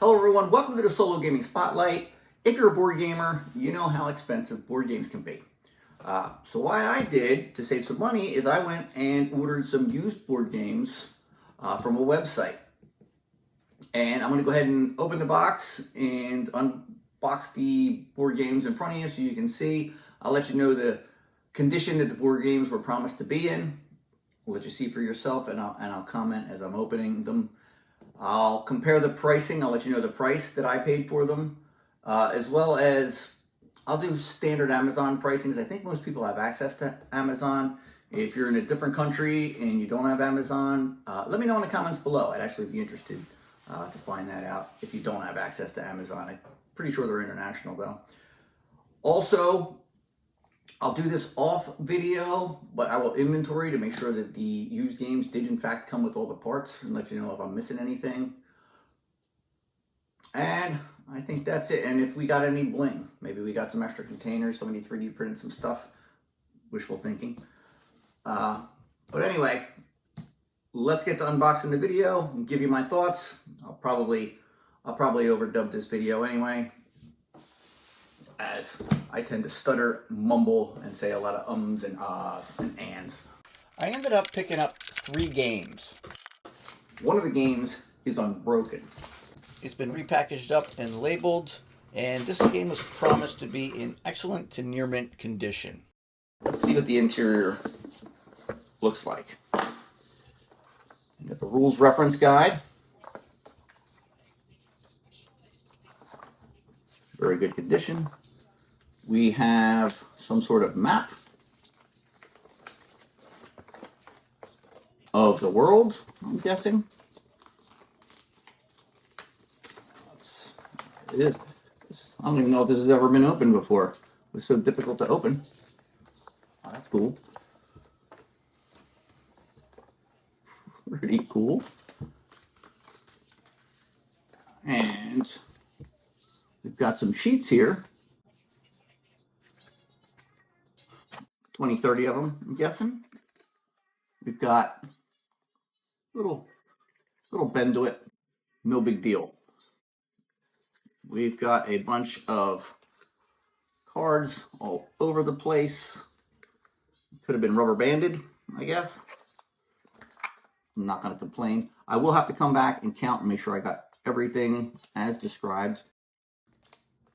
Hello everyone, welcome to the Solo Gaming Spotlight. If you're a board gamer, you know how expensive board games can be. So what I did to save some money is I went and ordered some used board games from a website. And I'm going to go ahead and open the box and unbox the board games in front of you so you can see. I'll let you know the condition that the board games were promised to be in. I'll let you see for yourself, and I'll comment as I'm opening them. I'll compare the pricing. I'll let you know the price that I paid for them, as well as I'll do standard Amazon pricings. I think most people have access to Amazon. If you're in a different country and you don't have Amazon, let me know in the comments below. I'd actually be interested to find that out if you don't have access to Amazon. I'm pretty sure they're international though. Also, I'll do this off video, but I will inventory to make sure that the used games did in fact come with all the parts and let you know if I'm missing anything. And I think that's it. And if we got any bling, maybe we got some extra containers, somebody 3D printed some stuff, wishful thinking. But anyway, let's get to unboxing the video and give you my thoughts. I'll probably overdub this video anyway, as I tend to stutter, mumble, and say a lot of ums and ahs and ands. I ended up picking up 3 games. One of the games is Unbroken. It's been repackaged up and labeled, and this game was promised to be in excellent to near mint condition. Let's see what the interior looks like. You got the rules reference guide. Very good condition. We have some sort of map of the world, I'm guessing. It is. I don't even know if this has ever been opened before. It was so difficult to open. Oh, that's cool. Pretty cool. And we've got some sheets here. 20, 30 of them, I'm guessing. We've got little bend to it, no big deal. We've got a bunch of cards all over the place. Could have been rubber banded, I guess. I'm not going to complain. I will have to come back and count and make sure I got everything as described.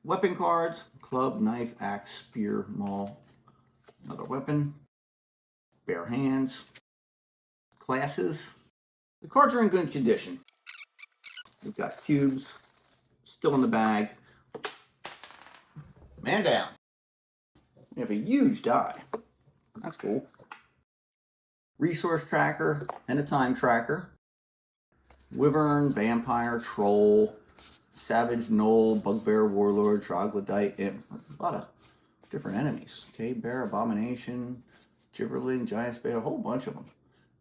Weapon cards: club, knife, axe, spear, maul. Another weapon, bare hands, classes. The cards are in good condition. We've got cubes, still in the bag. Man down. We have a huge die. That's cool. Resource tracker and a time tracker. Wyvern, vampire, troll, savage, gnoll, bugbear, warlord, troglodyte, imp. That's a lot of different enemies. Okay, bear, abomination, gibberling, giant spade, a whole bunch of them.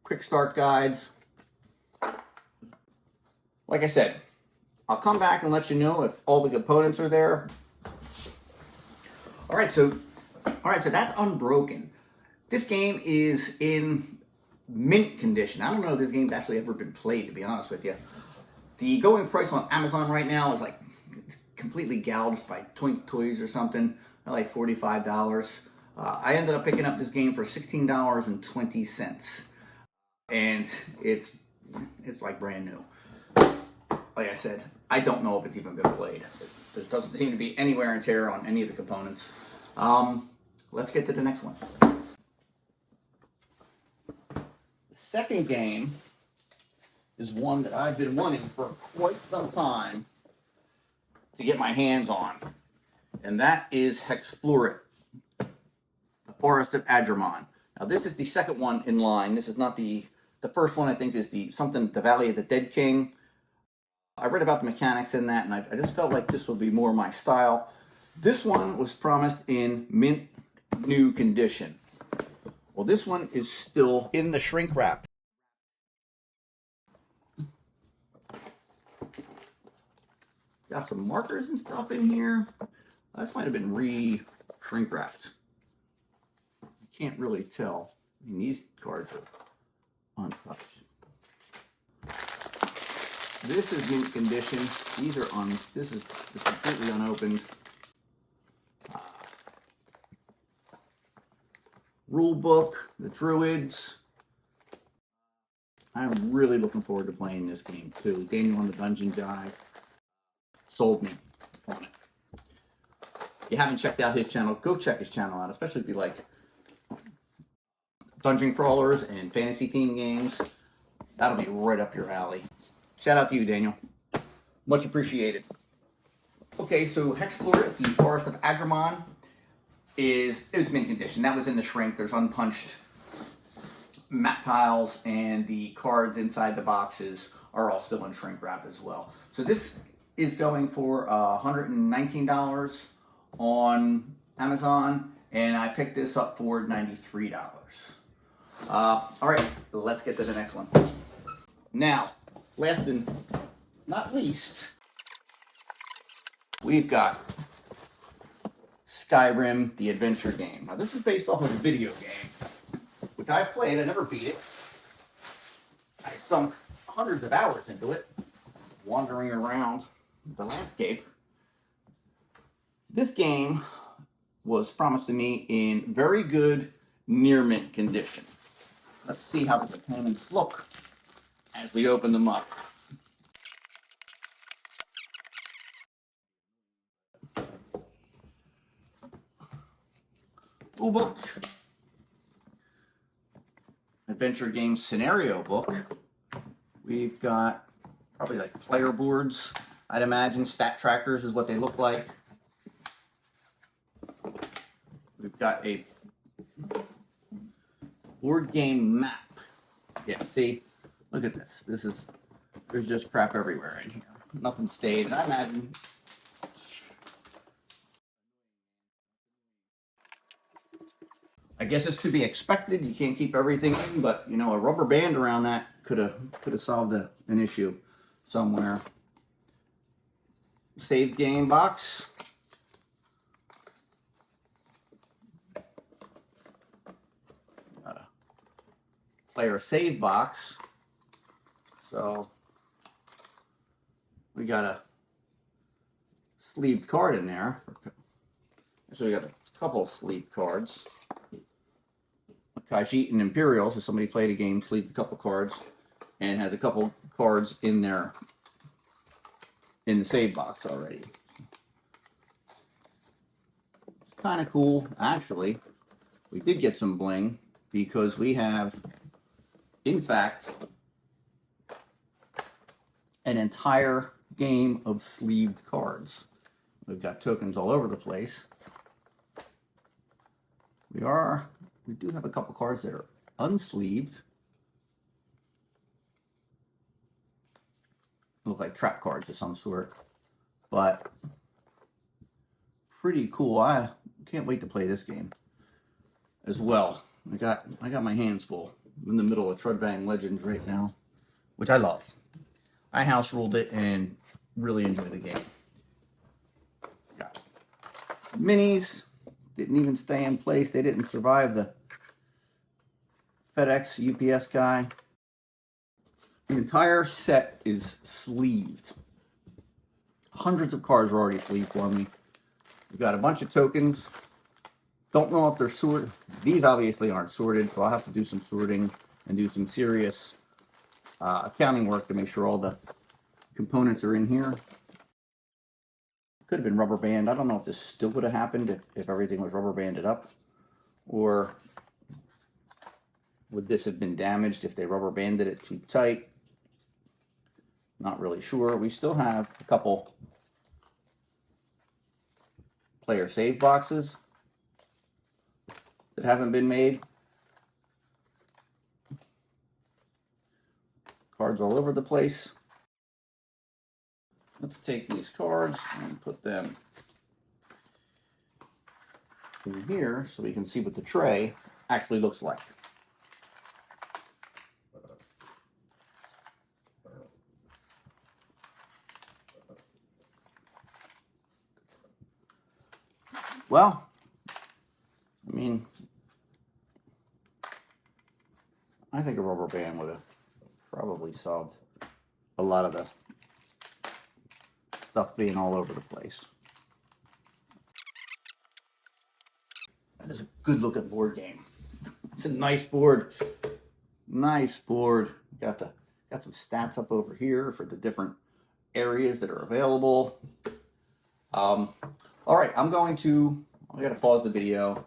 Quick start guides. Like I said, I'll come back and let you know if all the components are there. All right, so that's Unbroken. This game is in mint condition. I don't know if this game's actually ever been played, to be honest with you. The going price on Amazon right now is like, it's completely gouged by Twink Toys or something. Like $45. I ended up picking up this game for $16.20, and it's like brand new. Like I said, I don't know if it's even been played. There doesn't seem to be any wear and tear on any of the components. Let's get to the next one. The second game is one that I've been wanting for quite some time to get my hands on. And that is Hexplore, the Forest of Adramon. Now this is the second one in line. This is not the first one. I think is the Valley of the Dead King. I read about the mechanics in that, and I just felt like this would be more my style. This one was promised in mint new condition. Well, this one is still in the shrink wrap. Got some markers and stuff in here. This might have been shrink wrapped. You can't really tell. I mean, these cards are untouched. This is mint condition. These are this is completely unopened. Rule book, the Druids. I'm really looking forward to playing this game too. Daniel on the Dungeon Dive sold me on it. If you haven't checked out his channel, go check his channel out, especially if you like dungeon crawlers and fantasy themed games. That'll be right up your alley. Shout out to you, Daniel. Much appreciated. Okay, so Hexplore at the Forest of Adramon it's mint condition. That was in the shrink. There's unpunched map tiles, and the cards inside the boxes are all still in shrink wrap as well. So this is going for $119 on Amazon, and I picked this up for $93. All right, let's get to the next one. Now, last and not least, we've got Skyrim, the adventure game. Now, this is based off of a video game, which I played. I never beat it. I sunk hundreds of hours into it, wandering around the landscape. This game was promised to me in very good near mint condition. Let's see how the components look as we open them up. Rule book. Adventure game scenario book. We've got probably like player boards. I'd imagine stat trackers is what they look like. We've got a board game map. Yeah, see, look at this. There's just crap everywhere in here. Nothing stayed, and I imagine I guess it's to be expected. You can't keep everything in, but you know, a rubber band around that could have solved an issue somewhere. Save game box. Got a player save box. So we got a sleeved card in there. So we got a couple of sleeved cards. Khajiit and Imperial, so somebody played a game, sleeved a couple cards, and has a couple cards in there in the save box already. It's kind of cool. Actually, we did get some bling because we have, in fact, an entire game of sleeved cards. We've got tokens all over the place. We do have a couple cards that are unsleeved. Look like trap cards of some sort, but pretty cool. I can't wait to play this game as well. I got my hands full. I'm in the middle of Trudvang Legends right now, which I love. I house ruled it and really enjoy the game. Got minis. Didn't even stay in place. They didn't survive the FedEx UPS guy. The entire set is sleeved. Hundreds of cards are already sleeved for me. We've got a bunch of tokens. Don't know if they're sorted. These obviously aren't sorted, so I'll have to do some sorting and do some serious accounting work to make sure all the components are in here. Could have been rubber band. I don't know if this still would have happened if everything was rubber banded up, or would this have been damaged if they rubber banded it too tight? Not really sure. We still have a couple player save boxes that haven't been made. Cards all over the place. Let's take these cards and put them in here so we can see what the tray actually looks like. Well, I mean, I think a rubber band would have probably solved a lot of the stuff being all over the place. That is a good looking board game. It's a nice board. Nice board. Got some stats up over here for the different areas that are available. All right, I gotta pause the video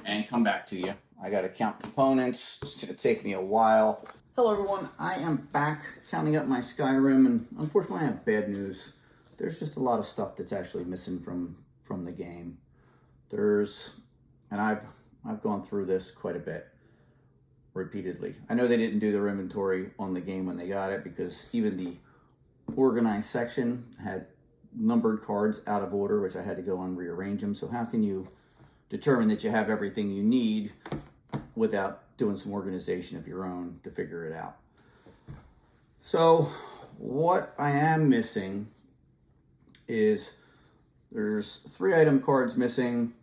and come back to you. I gotta count components. It's gonna take me a while. Hello everyone, I am back counting up my Skyrim, and unfortunately I have bad news. There's just a lot of stuff that's actually missing from the game. And I've gone through this quite a bit repeatedly. I know they didn't do their inventory on the game when they got it, because even the organized section had numbered cards out of order, which I had to go and rearrange them. So how can you determine that you have everything you need without doing some organization of your own to figure it out? So what I am missing is there's 3 item cards missing.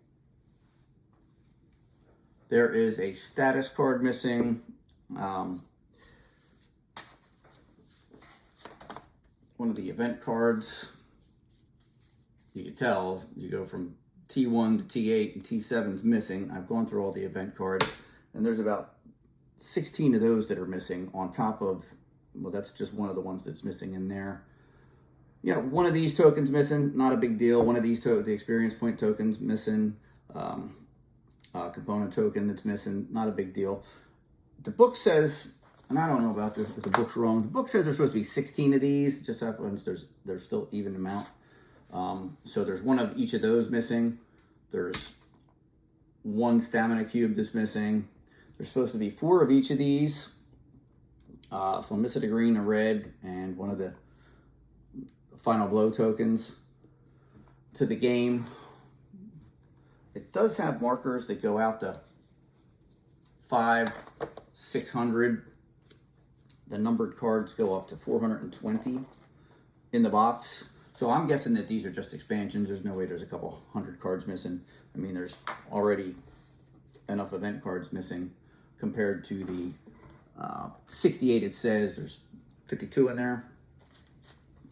There is a status card missing. One of the event cards. You can tell you go from T1 to T8 and T7's missing. I've gone through all the event cards, and there's about 16 of those that are missing on top of, well, that's just one of the ones that's missing in there. You know, one of these tokens missing, not a big deal. One of these, the experience point tokens missing. Component token that's missing, not a big deal. The book says, and I don't know about this, if the book's wrong. The book says there's supposed to be 16 of these. It just happens there's still even amount. So there's one of each of those missing. There's 1 stamina cube that's missing. There's supposed to be 4 of each of these. So I'm missing a green, a red, and one of the final blow tokens to the game. It does have markers that go out to 500, 600. The numbered cards go up to 420 in the box. So I'm guessing that these are just expansions. There's no way there's a couple hundred cards missing. I mean, there's already enough event cards missing compared to the 68 it says. There's 52 in there,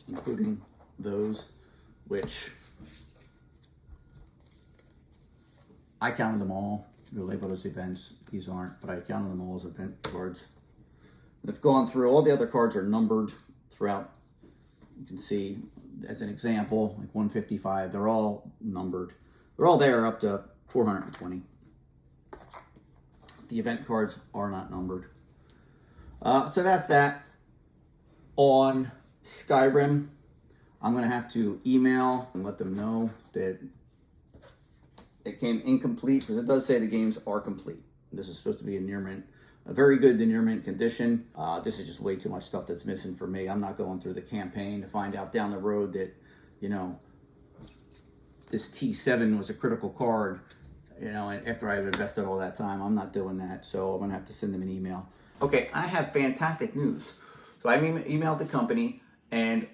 including those, which I counted them all. They're labeled as events. These aren't, but I counted them all as event cards. And I've gone through, all the other cards are numbered throughout. You can see, as an example, like 155, they're all numbered. They're all there up to 420. The event cards are not numbered. So that's that on Skyrim. I'm going to have to email and let them know that it came incomplete, because it does say the games are complete. This is supposed to be a near mint, a very good to near mint condition. This is just way too much stuff that's missing for me. I'm not going through the campaign to find out down the road that, you know, this T7 was a critical card, you know, and after I've invested all that time. I'm not doing that, so I'm going to have to send them an email. Okay, I have fantastic news. So I emailed the company, and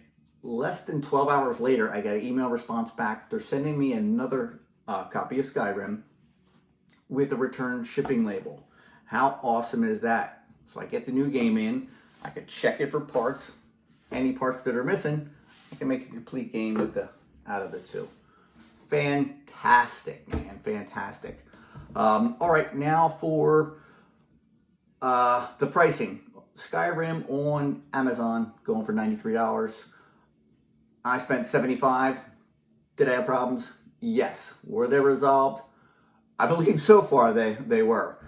less than 12 hours later, I got an email response back. They're sending me another copy of Skyrim with a return shipping label. How awesome is that? So I get the new game in, I could check it for parts. Any parts that are missing, I can make a complete game with out of the 2. Fantastic, man, fantastic. All right, now for the pricing. Skyrim on Amazon going for $93. I spent $75. Did I have problems? Yes. Were they resolved? I believe so far they were.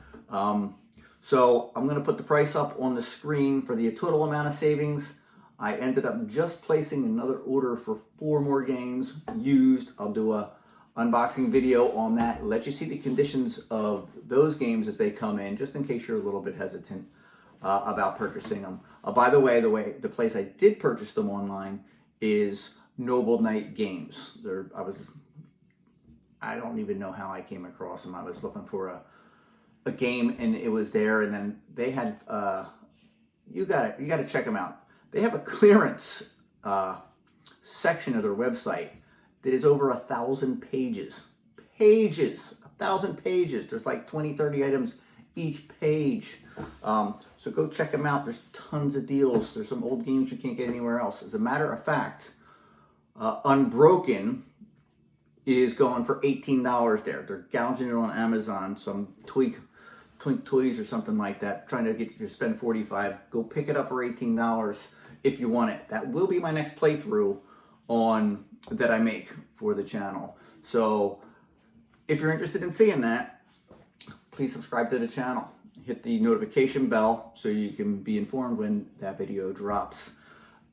So I'm going to put the price up on the screen for the total amount of savings. I ended up just placing another order for 4 more games used. I'll do a unboxing video on that. Let you see the conditions of those games as they come in, just in case you're a little bit hesitant about purchasing them. By the way, the place I did purchase them online is Noble Knight Games. I don't even know how I came across them. I was looking for a game, and it was there, and then they had you got to check them out. They have a clearance section of their website that is over 1,000 pages. 1,000 pages. There's like 20, 30 items each page. So go check them out. There's tons of deals. There's some old games you can't get anywhere else. As a matter of fact, Unbroken is going for $18 there. They're gouging it on Amazon, some Twink Toys or something like that, trying to get you to spend $45. Go pick it up for $18 if you want it. That will be my next playthrough that I make for the channel. So if you're interested in seeing that, please subscribe to the channel. Hit the notification bell so you can be informed when that video drops.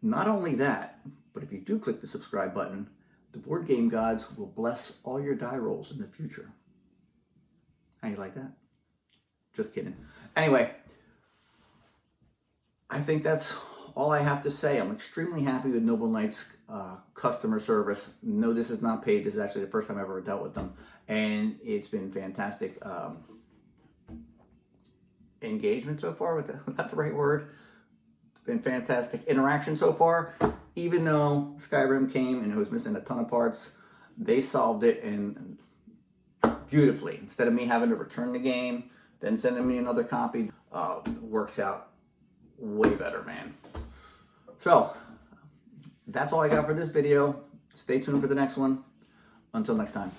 Not only that, but if you do click the subscribe button, the board game gods will bless all your die rolls in the future. How you like that? Just kidding. Anyway, I think that's all I have to say. I'm extremely happy with Noble Knight's customer service. No, this is not paid. This is actually the first time I've ever dealt with them. And it's been fantastic engagement so far. Was that the right word? It's been fantastic interaction so far. Even though Skyrim came and it was missing a ton of parts, they solved it and beautifully. Instead of me having to return the game, then sending me another copy, works out way better, man. So, that's all I got for this video. Stay tuned for the next one. Until next time.